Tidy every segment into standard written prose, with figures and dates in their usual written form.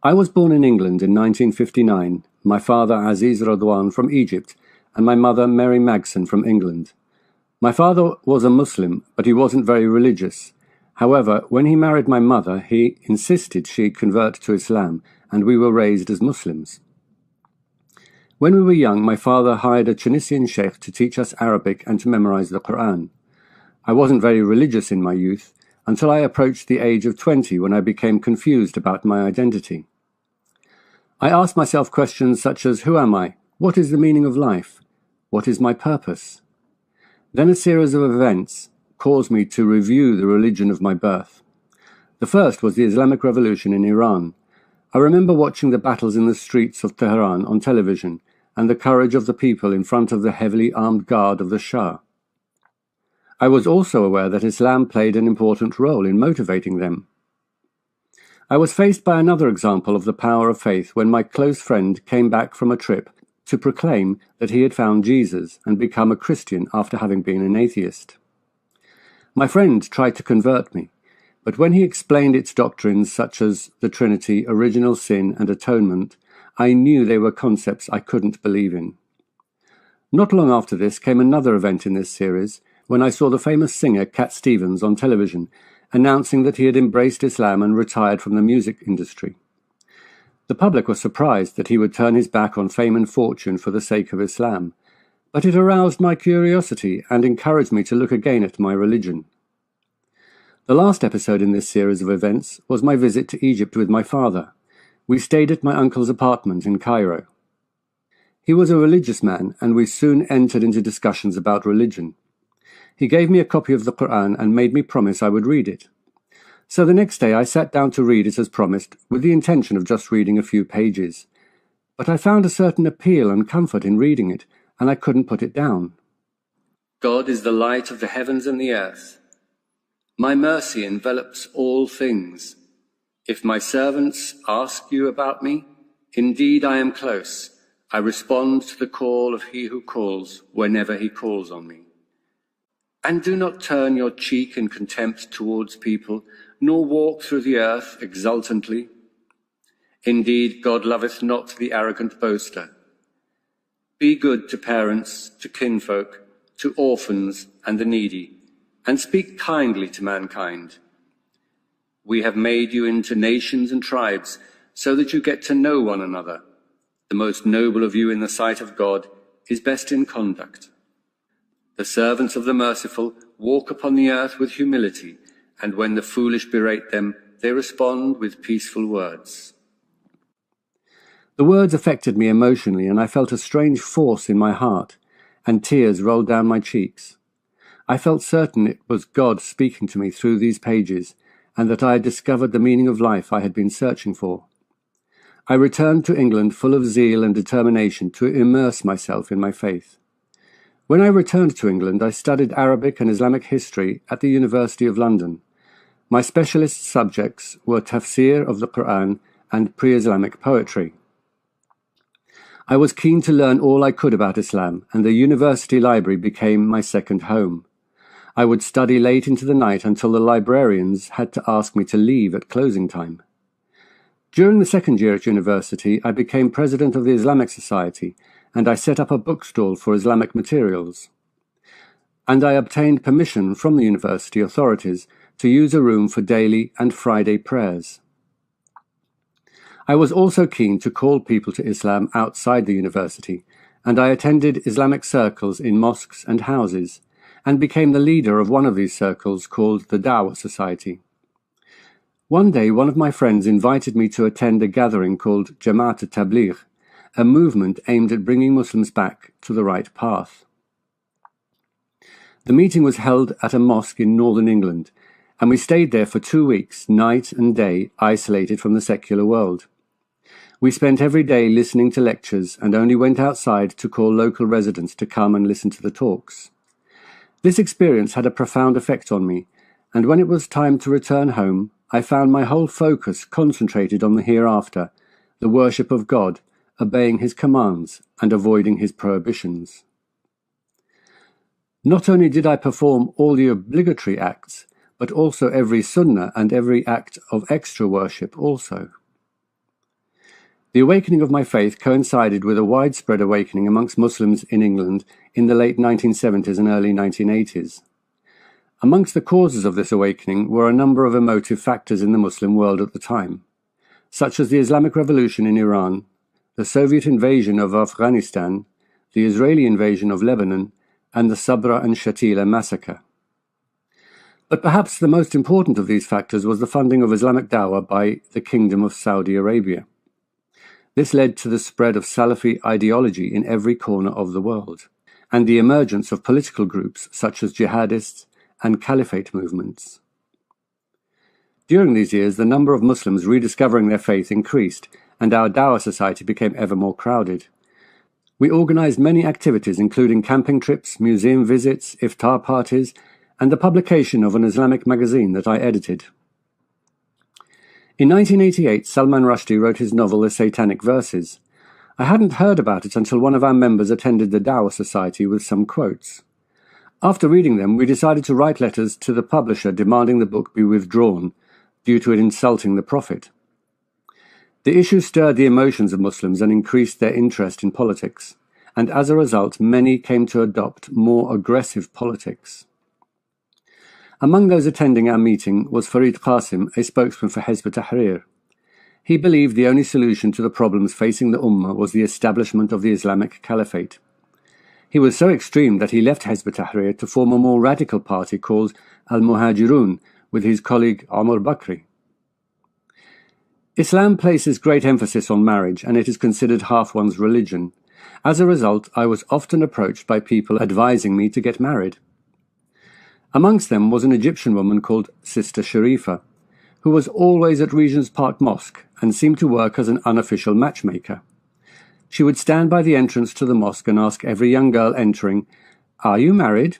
I was born in England in 1959, my father Aziz Radwan from Egypt, and my mother Mary Magson from England. My father was a Muslim, but he wasn't very religious. However, when he married my mother, he insisted she convert to Islam, and we were raised as Muslims. When we were young, my father hired a Tunisian sheikh to teach us Arabic and to memorize the Quran. I wasn't very religious in my youth, until I approached the age of 20 when I became confused about my identity. I asked myself questions such as, who am I? What is the meaning of life? What is my purpose? Then a series of events caused me to review the religion of my birth. The first was the Islamic Revolution in Iran. I remember watching the battles in the streets of Tehran on television and the courage of the people in front of the heavily armed guard of the Shah. I was also aware that Islam played an important role in motivating them. I was faced by another example of the power of faith when my close friend came back from a trip to proclaim that he had found Jesus and become a Christian after having been an atheist. My friend tried to convert me, but when he explained its doctrines such as the Trinity, original sin, and atonement, I knew they were concepts I couldn't believe in. Not long after this came another event in this series, when I saw the famous singer Cat Stevens on television announcing that he had embraced Islam and retired from the music industry. The public was surprised that he would turn his back on fame and fortune for the sake of Islam, but it aroused my curiosity and encouraged me to look again at my religion. The last episode in this series of events was my visit to Egypt with my father. We stayed at my uncle's apartment in Cairo. He was a religious man, and we soon entered into discussions about religion. He gave me a copy of the Quran and made me promise I would read it. So the next day I sat down to read it as promised, with the intention of just reading a few pages. But I found a certain appeal and comfort in reading it, and I couldn't put it down. God is the light of the heavens and the earth. My mercy envelops all things. If my servants ask you about me, indeed I am close. I respond to the call of he who calls whenever he calls on me. And do not turn your cheek in contempt towards people, nor walk through the earth exultantly. Indeed, God loveth not the arrogant boaster. Be good to parents, to kinfolk, to orphans and the needy, and speak kindly to mankind. We have made you into nations and tribes, so that you get to know one another. The most noble of you in the sight of God is best in conduct. The servants of the merciful walk upon the earth with humility, and when the foolish berate them, they respond with peaceful words. The words affected me emotionally, and I felt a strange force in my heart, and tears rolled down my cheeks. I felt certain it was God speaking to me through these pages, and that I had discovered the meaning of life I had been searching for. I returned to England full of zeal and determination to immerse myself in my faith. When I returned to England, I studied Arabic and Islamic history at the University of London. My specialist subjects were tafsir of the Quran and pre-Islamic poetry. I was keen to learn all I could about Islam, and the university library became my second home. I would study late into the night until the librarians had to ask me to leave at closing time. During the second year at university, I became president of the Islamic Society, and I set up a bookstall for Islamic materials. And I obtained permission from the university authorities to use a room for daily and Friday prayers. I was also keen to call people to Islam outside the university, and I attended Islamic circles in mosques and houses, and became the leader of one of these circles called the Dawah Society. One day, one of my friends invited me to attend a gathering called Jamaat al-Tabligh, a movement aimed at bringing Muslims back to the right path. The meeting was held at a mosque in northern England, and we stayed there for 2 weeks, night and day, isolated from the secular world. We spent every day listening to lectures and only went outside to call local residents to come and listen to the talks. This experience had a profound effect on me, and when it was time to return home, I found my whole focus concentrated on the hereafter, the worship of God, obeying his commands and avoiding his prohibitions. Not only did I perform all the obligatory acts, but also every sunnah and every act of extra worship also. The awakening of my faith coincided with a widespread awakening amongst Muslims in England in the late 1970s and early 1980s. Amongst the causes of this awakening were a number of emotive factors in the Muslim world at the time, such as the Islamic Revolution in Iran, the Soviet invasion of Afghanistan, the Israeli invasion of Lebanon, and the Sabra and Shatila massacre. But perhaps the most important of these factors was the funding of Islamic Dawah by the Kingdom of Saudi Arabia. This led to the spread of Salafi ideology in every corner of the world, and the emergence of political groups such as jihadists and caliphate movements. During these years, the number of Muslims rediscovering their faith increased, and our Dawah society became ever more crowded. We organized many activities, including camping trips, museum visits, iftar parties, and the publication of an Islamic magazine that I edited. In 1988, Salman Rushdie wrote his novel The Satanic Verses. I hadn't heard about it until one of our members attended the Dawah Society with some quotes. After reading them, we decided to write letters to the publisher demanding the book be withdrawn due to it insulting the Prophet. The issue stirred the emotions of Muslims and increased their interest in politics, and as a result, many came to adopt more aggressive politics. Among those attending our meeting was Farid Qasim, a spokesman for Hizb ut-Tahrir. He believed the only solution to the problems facing the Ummah was the establishment of the Islamic Caliphate. He was so extreme that he left Hizb ut-Tahrir to form a more radical party called Al-Muhajirun with his colleague Omar Bakri. Islam places great emphasis on marriage, and it is considered half one's religion. As a result, I was often approached by people advising me to get married. Amongst them was an Egyptian woman called Sister Sharifa, who was always at Regent's Park Mosque and seemed to work as an unofficial matchmaker. She would stand by the entrance to the mosque and ask every young girl entering, "Are you married?"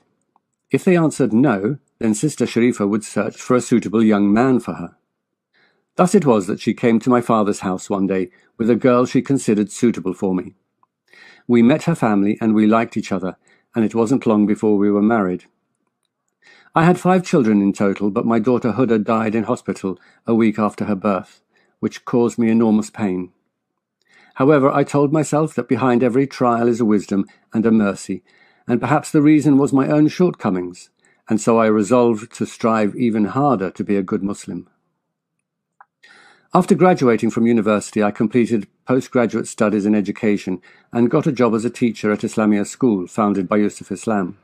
If they answered no, then Sister Sharifa would search for a suitable young man for her. Thus it was that she came to my father's house one day with a girl she considered suitable for me. We met her family and we liked each other, and it wasn't long before we were married. I had 5 children in total, but my daughter Huda died in hospital a week after her birth, which caused me enormous pain. However, I told myself that behind every trial is a wisdom and a mercy, and perhaps the reason was my own shortcomings, and so I resolved to strive even harder to be a good Muslim. After graduating from university, I completed postgraduate studies in education and got a job as a teacher at Islamia School, founded by Yusuf Islam.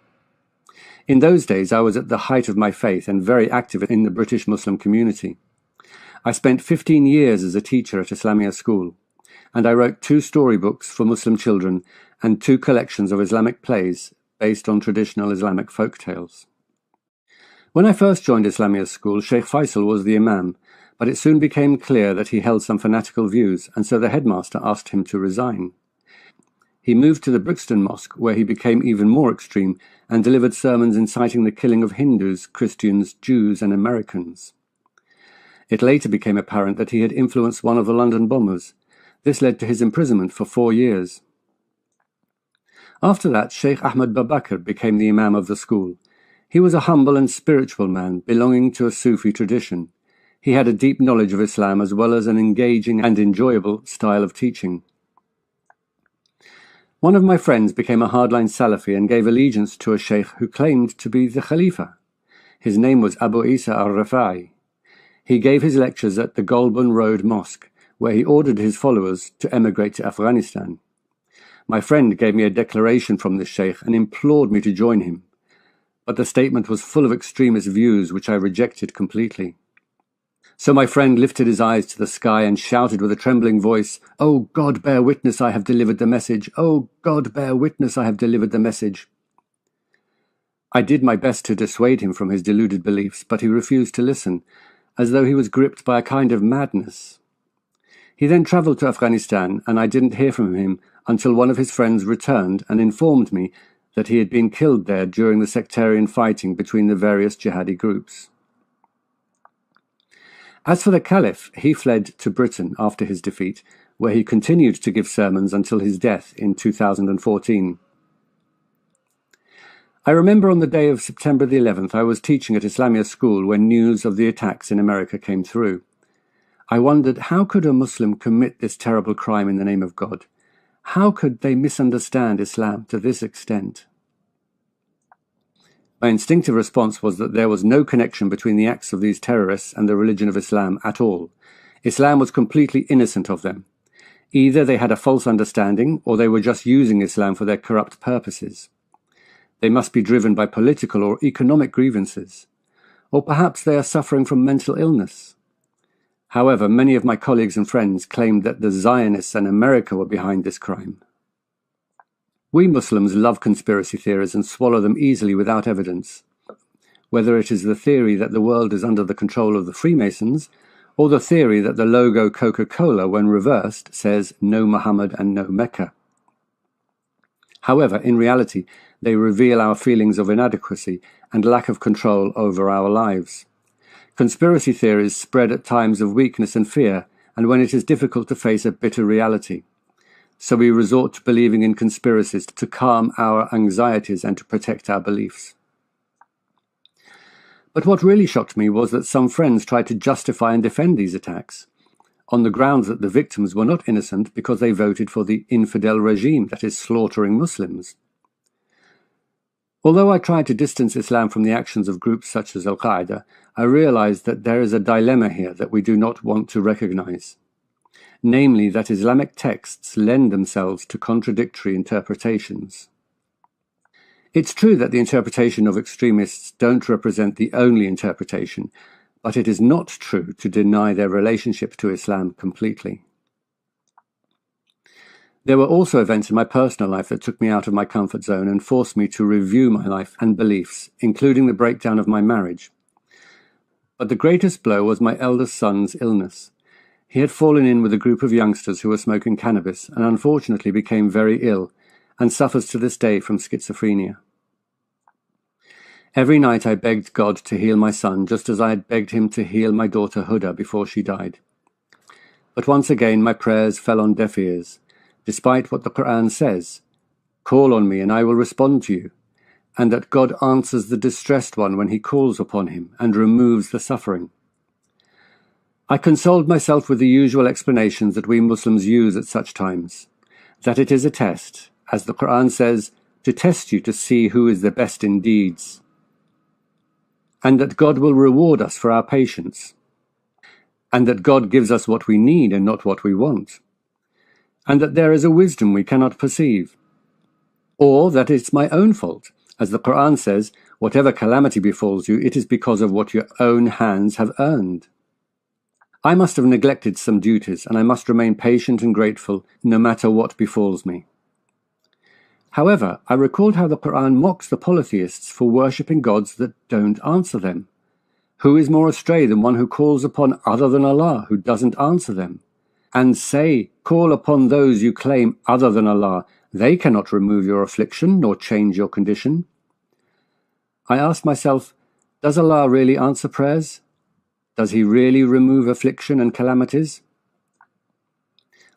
In those days, I was at the height of my faith and very active in the British Muslim community. I spent 15 years as a teacher at Islamia School, and I wrote 2 storybooks for Muslim children and 2 collections of Islamic plays based on traditional Islamic folk tales. When I first joined Islamia School, Sheikh Faisal was the imam, but it soon became clear that he held some fanatical views, and so the headmaster asked him to resign. He moved to the Brixton Mosque, where he became even more extreme and delivered sermons inciting the killing of Hindus, Christians, Jews, and Americans. It later became apparent that he had influenced one of the London bombers. This led to his imprisonment for 4 years. After that, Sheikh Ahmad Babakar became the imam of the school. He was a humble and spiritual man, belonging to a Sufi tradition. He had a deep knowledge of Islam as well as an engaging and enjoyable style of teaching. One of my friends became a hardline Salafi and gave allegiance to a sheikh who claimed to be the Khalifa. His name was Abu Isa al-Rafa'i. He gave his lectures at the Golborne Road Mosque, where he ordered his followers to emigrate to Afghanistan. My friend gave me a declaration from this sheikh and implored me to join him, but the statement was full of extremist views which I rejected completely. So my friend lifted his eyes to the sky and shouted with a trembling voice, "Oh God, bear witness I have delivered the message! Oh God, bear witness I have delivered the message!" I did my best to dissuade him from his deluded beliefs, but he refused to listen, as though he was gripped by a kind of madness. He then travelled to Afghanistan, and I didn't hear from him until one of his friends returned and informed me that he had been killed there during the sectarian fighting between the various jihadi groups. As for the Caliph, he fled to Britain after his defeat, where he continued to give sermons until his death in 2014. I remember on the day of September the 11th, I was teaching at Islamia School when news of the attacks in America came through. I wondered, how could a Muslim commit this terrible crime in the name of God? How could they misunderstand Islam to this extent? My instinctive response was that there was no connection between the acts of these terrorists and the religion of Islam at all. Islam was completely innocent of them. Either they had a false understanding, or they were just using Islam for their corrupt purposes. They must be driven by political or economic grievances. Or perhaps they are suffering from mental illness. However, many of my colleagues and friends claimed that the Zionists and America were behind this crime. We Muslims love conspiracy theories and swallow them easily without evidence. Whether it is the theory that the world is under the control of the Freemasons, or the theory that the logo Coca-Cola, when reversed, says no Muhammad and no Mecca. However, in reality, they reveal our feelings of inadequacy and lack of control over our lives. Conspiracy theories spread at times of weakness and fear, and when it is difficult to face a bitter reality. So we resort to believing in conspiracies to calm our anxieties and to protect our beliefs. But what really shocked me was that some friends tried to justify and defend these attacks, on the grounds that the victims were not innocent because they voted for the infidel regime that is slaughtering Muslims. Although I tried to distance Islam from the actions of groups such as Al-Qaeda, I realized that there is a dilemma here that we do not want to recognize. Namely, that Islamic texts lend themselves to contradictory interpretations. It's true that the interpretation of extremists don't represent the only interpretation, but it is not true to deny their relationship to Islam completely. There were also events in my personal life that took me out of my comfort zone and forced me to review my life and beliefs, including the breakdown of my marriage. But the greatest blow was my eldest son's illness. He had fallen in with a group of youngsters who were smoking cannabis and unfortunately became very ill and suffers to this day from schizophrenia. Every night I begged God to heal my son, just as I had begged him to heal my daughter Huda before she died. But once again my prayers fell on deaf ears, despite what the Quran says, "Call on me and I will respond to you," and that God answers the distressed one when he calls upon him and removes the suffering. I consoled myself with the usual explanations that we Muslims use at such times, that it is a test, as the Quran says, to test you to see who is the best in deeds, and that God will reward us for our patience, and that God gives us what we need and not what we want, and that there is a wisdom we cannot perceive, or that it's my own fault, as the Quran says, whatever calamity befalls you, it is because of what your own hands have earned. I must have neglected some duties, and I must remain patient and grateful no matter what befalls me. However, I recalled how the Quran mocks the polytheists for worshipping gods that don't answer them. Who is more astray than one who calls upon other than Allah, who doesn't answer them? And say, call upon those you claim other than Allah. They cannot remove your affliction nor change your condition. I asked myself, does Allah really answer prayers? Does He really remove affliction and calamities?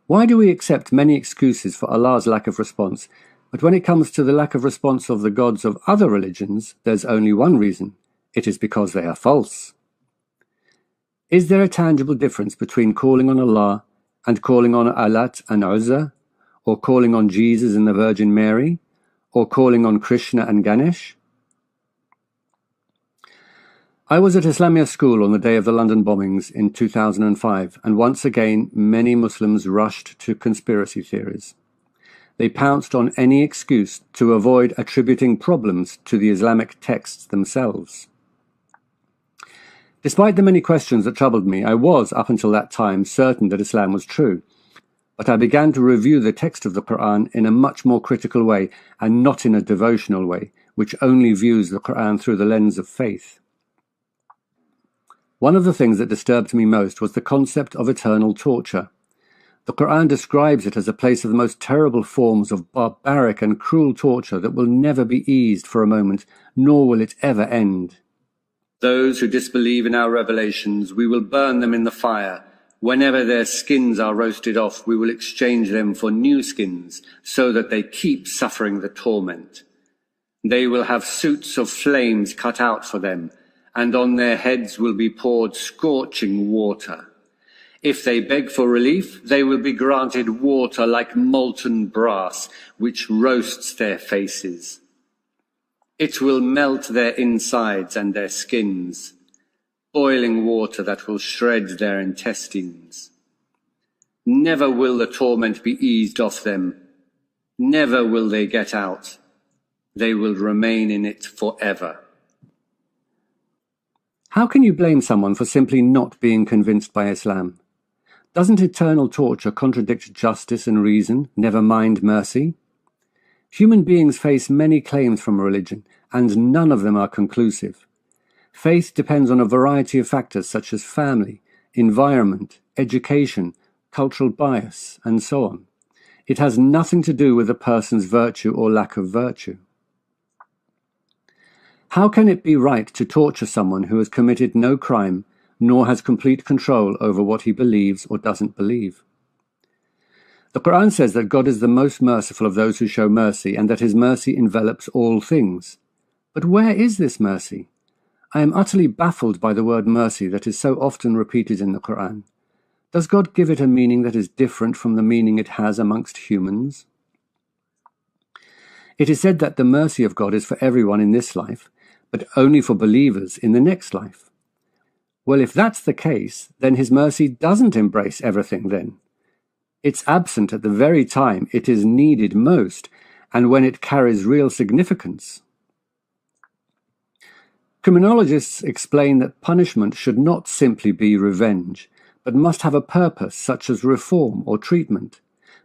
Why do we accept many excuses for Allah's lack of response, but when it comes to the lack of response of the gods of other religions, there's only one reason. It is because they are false. Is there a tangible difference between calling on Allah and calling on Alat and Uzza, or calling on Jesus and the Virgin Mary, or calling on Krishna and Ganesh? I was at Islamia School on the day of the London bombings in 2005, and once again many Muslims rushed to conspiracy theories. They pounced on any excuse to avoid attributing problems to the Islamic texts themselves. Despite the many questions that troubled me, I was, up until that time, certain that Islam was true. But I began to review the text of the Quran in a much more critical way, and not in a devotional way, which only views the Quran through the lens of faith. One of the things that disturbed me most was the concept of eternal torture. The Quran describes it as a place of the most terrible forms of barbaric and cruel torture that will never be eased for a moment, nor will it ever end. Those who disbelieve in our revelations, we will burn them in the fire. Whenever their skins are roasted off, we will exchange them for new skins, so that they keep suffering the torment. They will have suits of flames cut out for them, and on their heads will be poured scorching water. If they beg for relief, they will be granted water like molten brass, which roasts their faces. It will melt their insides and their skins, boiling water that will shred their intestines. Never will the torment be eased off them. Never will they get out. They will remain in it forever. How can you blame someone for simply not being convinced by Islam? Doesn't eternal torture contradict justice and reason, never mind mercy? Human beings face many claims from religion, and none of them are conclusive. Faith depends on a variety of factors such as family, environment, education, cultural bias, and so on. It has nothing to do with a person's virtue or lack of virtue. How can it be right to torture someone who has committed no crime, nor has complete control over what he believes or doesn't believe? The Quran says that God is the most merciful of those who show mercy, and that his mercy envelops all things. But where is this mercy? I am utterly baffled by the word mercy that is so often repeated in the Quran. Does God give it a meaning that is different from the meaning it has amongst humans? It is said that the mercy of God is for everyone in this life, but only for believers in the next life. Well, if that's the case, then his mercy doesn't embrace everything then. It's absent at the very time it is needed most, and when it carries real significance. Criminologists explain that punishment should not simply be revenge, but must have a purpose such as reform or treatment.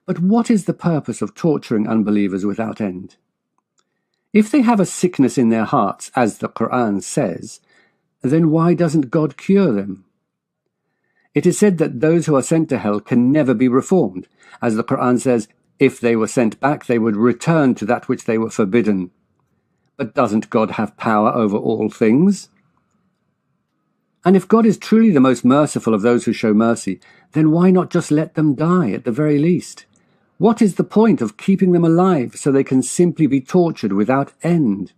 But what is the purpose of torturing unbelievers without end? If they have a sickness in their hearts, as the Quran says, then why doesn't God cure them? It is said that those who are sent to hell can never be reformed, as the Quran says, if they were sent back, they would return to that which they were forbidden. But doesn't God have power over all things? And if God is truly the most merciful of those who show mercy, then why not just let them die at the very least? What is the point of keeping them alive so they can simply be tortured without end?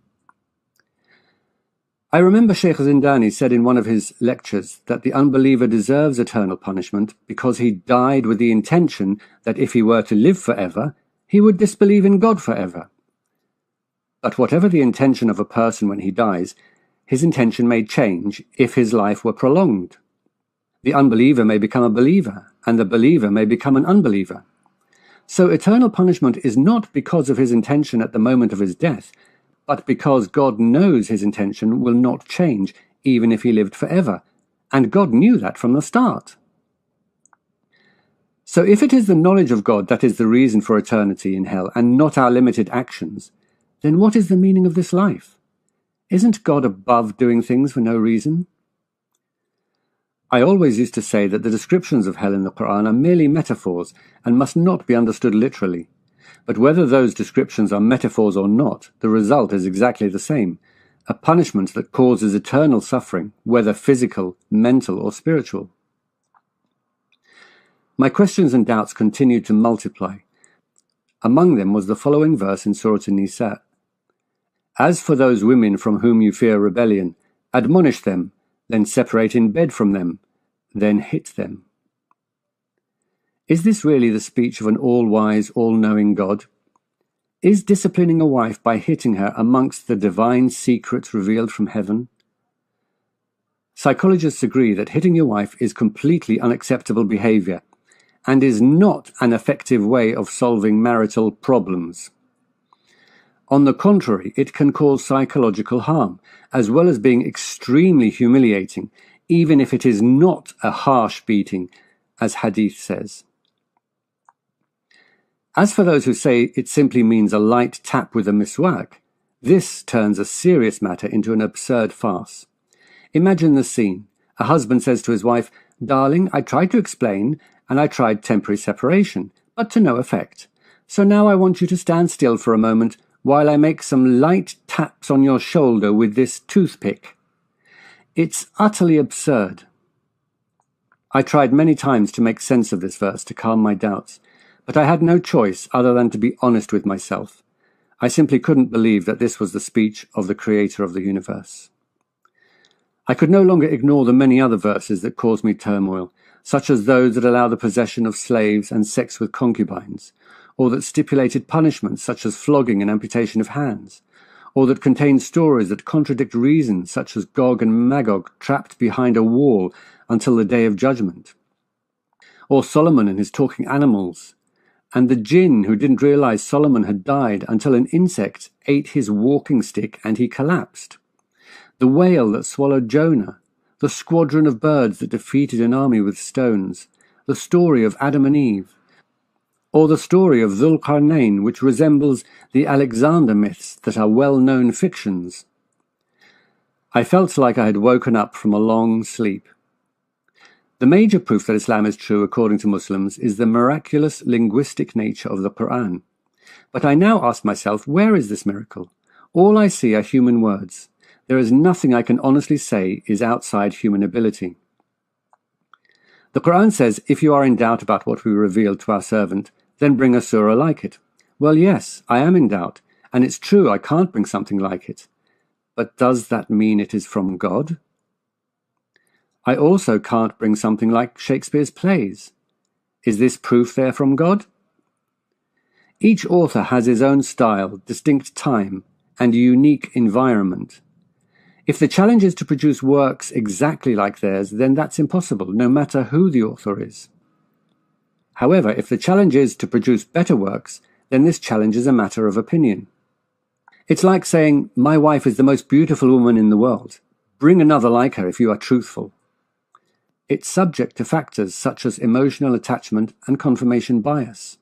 I remember Sheikh Zindani said in one of his lectures that the unbeliever deserves eternal punishment because he died with the intention that if he were to live forever, he would disbelieve in God forever. But whatever the intention of a person when he dies, his intention may change if his life were prolonged. The unbeliever may become a believer, and the believer may become an unbeliever. So eternal punishment is not because of his intention at the moment of his death, but because God knows his intention will not change even if he lived forever, and God knew that from the start. So if it is the knowledge of God that is the reason for eternity in hell, and not our limited actions, then what is the meaning of this life? Isn't God above doing things for no reason? I always used to say that the descriptions of hell in the Quran are merely metaphors and must not be understood literally. But whether those descriptions are metaphors or not, the result is exactly the same, a punishment that causes eternal suffering, whether physical, mental, or spiritual. My questions and doubts continued to multiply. Among them was the following verse in Surah An-Nisa. As for those women from whom you fear rebellion, admonish them, then separate in bed from them, then hit them. Is this really the speech of an all-wise, all-knowing God? Is disciplining a wife by hitting her amongst the divine secrets revealed from heaven? Psychologists agree that hitting your wife is completely unacceptable behavior and is not an effective way of solving marital problems. On the contrary, it can cause psychological harm, as well as being extremely humiliating, even if it is not a harsh beating, as Hadith says. As for those who say it simply means a light tap with a miswak, this turns a serious matter into an absurd farce. Imagine the scene. A husband says to his wife, "Darling, I tried to explain, and I tried temporary separation, but to no effect. So now I want you to stand still for a moment while I make some light taps on your shoulder with this toothpick." It's utterly absurd. I tried many times to make sense of this verse to calm my doubts, but I had no choice other than to be honest with myself. I simply couldn't believe that this was the speech of the creator of the universe. I could no longer ignore the many other verses that caused me turmoil, such as those that allow the possession of slaves and sex with concubines, or that stipulated punishments such as flogging and amputation of hands, or that contain stories that contradict reason such as Gog and Magog trapped behind a wall until the day of judgment, or Solomon and his talking animals, and the jinn who didn't realize Solomon had died until an insect ate his walking stick and he collapsed, the whale that swallowed Jonah, the squadron of birds that defeated an army with stones, the story of Adam and Eve, or the story of Dhul-Qarnayn, which resembles the Alexander myths that are well-known fictions. I felt like I had woken up from a long sleep. The major proof that Islam is true according to Muslims is the miraculous linguistic nature of the Quran. But I now ask myself, where is this miracle? All I see are human words. There is nothing I can honestly say is outside human ability. The Quran says, if you are in doubt about what we revealed to our servant, then bring a surah like it. Well, yes, I am in doubt, and it's true I can't bring something like it. But does that mean it is from God? I also can't bring something like Shakespeare's plays. Is this proof they're from God? Each author has his own style, distinct time, and unique environment. If the challenge is to produce works exactly like theirs, then that's impossible, no matter who the author is. However, if the challenge is to produce better works, then this challenge is a matter of opinion. It's like saying, my wife is the most beautiful woman in the world. Bring another like her if you are truthful. It's subject to factors such as emotional attachment and confirmation bias.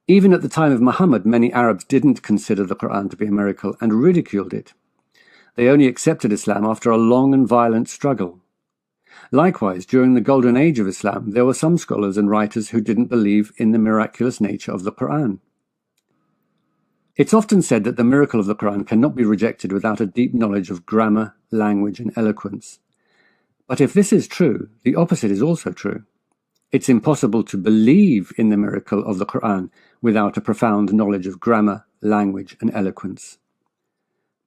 Even at the time of Muhammad, many Arabs didn't consider the Quran to be a miracle and ridiculed it. They only accepted Islam after a long and violent struggle. Likewise, during the golden age of Islam, there were some scholars and writers who didn't believe in the miraculous nature of the Quran. It's often said that the miracle of the Quran cannot be rejected without a deep knowledge of grammar, language, and eloquence. But if this is true, the opposite is also true. It's impossible to believe in the miracle of the Quran without a profound knowledge of grammar, language, and eloquence.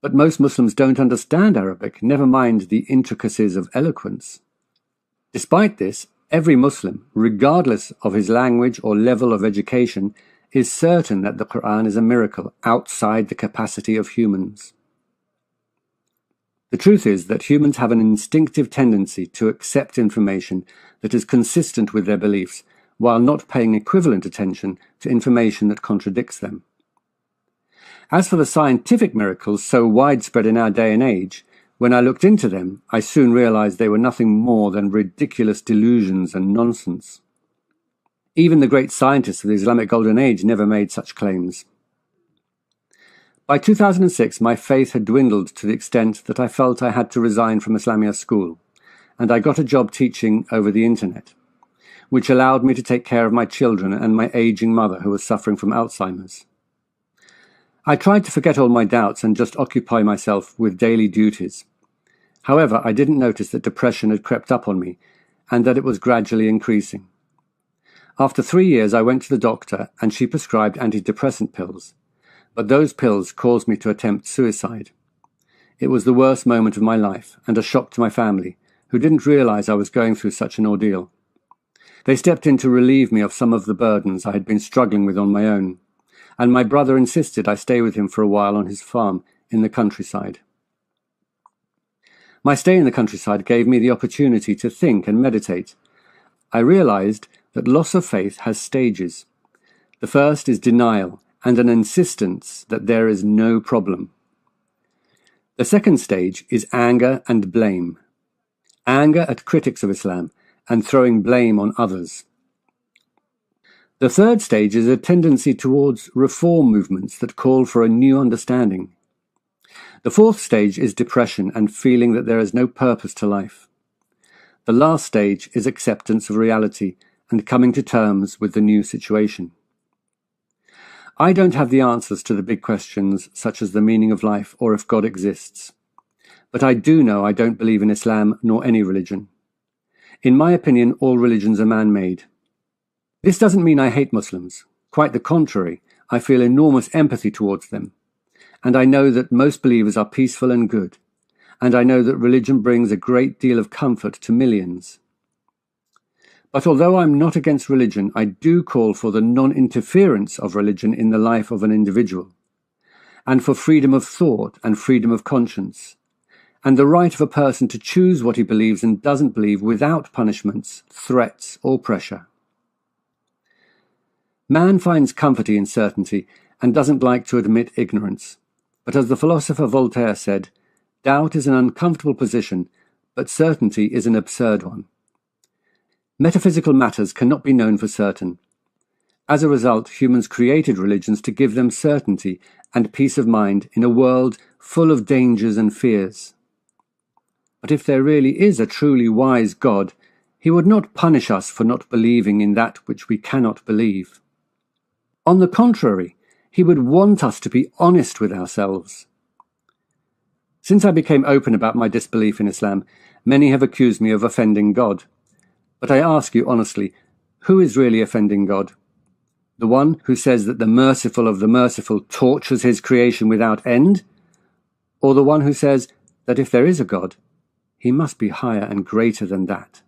But most Muslims don't understand Arabic, never mind the intricacies of eloquence. Despite this, every Muslim, regardless of his language or level of education, is certain that the Quran is a miracle outside the capacity of humans. The truth is that humans have an instinctive tendency to accept information that is consistent with their beliefs, while not paying equivalent attention to information that contradicts them. As for the scientific miracles so widespread in our day and age, when I looked into them, I soon realized they were nothing more than ridiculous delusions and nonsense. Even the great scientists of the Islamic Golden Age never made such claims. By 2006, my faith had dwindled to the extent that I felt I had to resign from Islamia school, and I got a job teaching over the internet, which allowed me to take care of my children and my aging mother who was suffering from Alzheimer's. I tried to forget all my doubts and just occupy myself with daily duties. However, I didn't notice that depression had crept up on me and that it was gradually increasing. After 3 years, I went to the doctor and she prescribed antidepressant pills, but those pills caused me to attempt suicide. It was the worst moment of my life and a shock to my family, who didn't realize I was going through such an ordeal. They stepped in to relieve me of some of the burdens I had been struggling with on my own, and my brother insisted I stay with him for a while on his farm in the countryside. My stay in the countryside gave me the opportunity to think and meditate. I realized that loss of faith has stages. The first is denial and an insistence that there is no problem. The second stage is anger and blame. Anger at critics of Islam and throwing blame on others. The third stage is a tendency towards reform movements that call for a new understanding. The fourth stage is depression and feeling that there is no purpose to life. The last stage is acceptance of reality and coming to terms with the new situation. I don't have the answers to the big questions such as the meaning of life or if God exists. But I do know I don't believe in Islam nor any religion. In my opinion, all religions are man-made. This doesn't mean I hate Muslims. Quite the contrary, I feel enormous empathy towards them. And I know that most believers are peaceful and good. And I know that religion brings a great deal of comfort to millions. But although I'm not against religion, I do call for the non-interference of religion in the life of an individual, and for freedom of thought and freedom of conscience, and the right of a person to choose what he believes and doesn't believe without punishments, threats, or pressure. Man finds comfort in certainty and doesn't like to admit ignorance. But as the philosopher Voltaire said, doubt is an uncomfortable position, but certainty is an absurd one. Metaphysical matters cannot be known for certain. As a result, humans created religions to give them certainty and peace of mind in a world full of dangers and fears. But if there really is a truly wise God, he would not punish us for not believing in that which we cannot believe. On the contrary, he would want us to be honest with ourselves. Since I became open about my disbelief in Islam, many have accused me of offending God. But I ask you honestly, who is really offending God? The one who says that the merciful of the merciful tortures his creation without end? Or the one who says that if there is a God, he must be higher and greater than that?